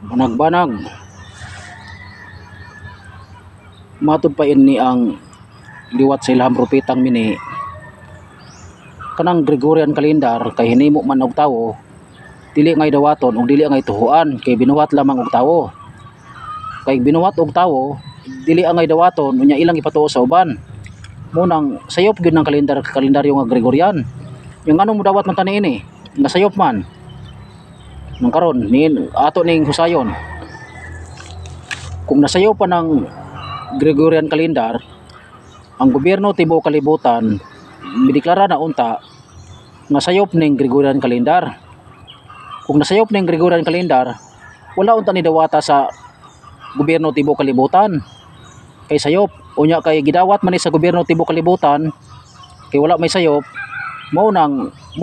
Banag-banag matud pa ini ang liwat sa ilahang propetang mini kanang Gregorian calendar kay hinimo man og tawo dili ngay dawaton ug dili ngay tuhuan kay binuhat lamang og tawo. Kay binuhat og tawo dili angay dawaton unya ilang ipatuo sa uban. Munang sayop gyud ng kalendaryo nga Gregorian. Yung anong mudawat man tani ini nga sayop man. Nang karon ni ato ning husayon. Kung nasayaw pa ng Gregorian calendar, ang gobyerno tibuok kalibutan mideklara na unta nga sayop ning Gregorian calendar. Kung nasayop ning Gregorian calendar, wala unta ni dawata sa gobyerno tibuok kalibutan. Kay sayop unya kay gidawat man ni sa gobyerno tibuok kalibutan kay wala may sayop mao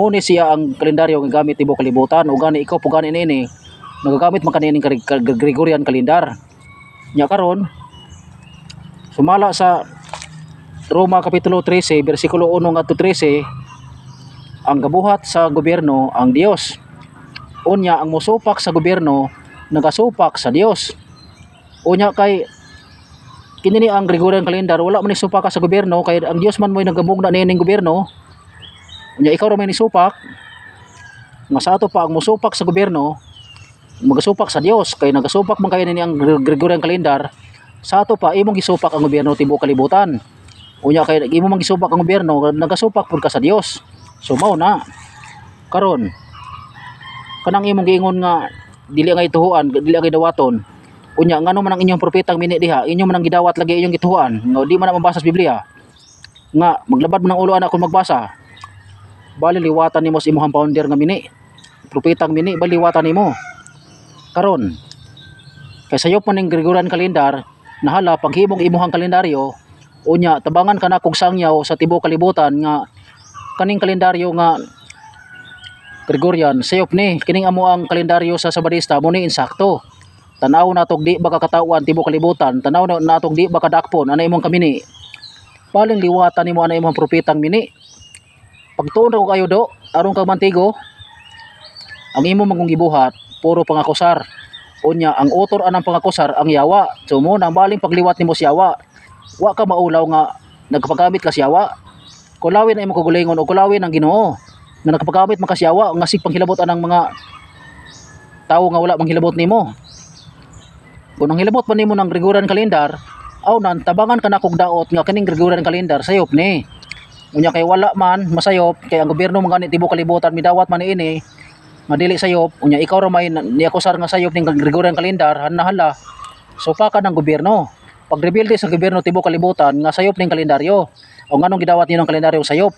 ni siya ang kalendaryo nga gamit tibuok kalibutan ug gani ikaw po gani nini nagagamit man kanining Gregorian calendar. Nya karon sumala sa Roma kapitulo 13 bersikulo 1 ngadto 13 ang gabuhat sa gobyerno ang Dios. Unya ang mosupak sa gobyerno nagasupak sa Dios. Unya kay kini ni ang Gregorian calendar wala man ni supak sa gobyerno kay ang Dios man mo'y nagamugna nining gobyerno. Unya ikaw ra may ni supak nga sa ato pa ang mosupak sa gobyerno magasupak sa Dios kay nagasupak man kay ni ang Gregorian calendar sa ato pa imong gisupak ang gobyerno tibuok kalibutan. Unya kay imo man gisupak ang gobyerno nagasupak pud ka sa Dios. So mao na karon kanang imong giingon nga dili ngay tuhuan dili ngay dawaton. Unya ngano man ang inyong propetang mini diha inyo man ang gidawat lagi inyong gituhuan nga di man na mabasa sa Biblia nga maglabad man ang ulo anak kung magbasa bali liwatan nimo sa imong founder nga mini propetang mini bali liwatan nimo karon kay sayop man ning Gregorian calendar nahala paghimong imuhang kalendaryo unya tabangan kana kog sangyaw sa tibuok kalibutan nga kaning kalendaryo nga Gregorian sayop ni kining amo ang kalendaryo sa Sabadista mo ni insakto. Tanaw natog di baka katawan tibuok kalibutan tanaw natog di baka dakpon ana imong kamini paling liwatan nimo ana imong propetang mini pagtuon ko kayo do aron kag mantigo ang imo mangong gibuhat puro pangakusar unya ang utor anang pangakusar ang yawa sumo nang baling pagliwat nimo si yawa wa ka maulaw nga nagpagamit ka si yawa kulawin na imong kagulingon o kulawin ang Ginoo nga nagpagamit man ka si yawa nga sig panghilabot anang mga tawo nga wala manghilabot nimo. Kung ang hilabot pa nimo ng Gregorian calendar, aw nan tabangan ka na kog daot nga kaning Gregorian calendar sayop ni. Unya kay wala man masayop kay ang gobyerno man ganit tibuok kalibutan midawat man ini nga dili sayop unya ikaw ra may niakusar nga sayop ning Gregorian calendar hanahala. So pa ka ng gobyerno. Pag rebelde sa gobyerno tibuok kalibutan nga sayop ning kalendaryo. O nganong gidawat niyo ng kalendaryo sayop?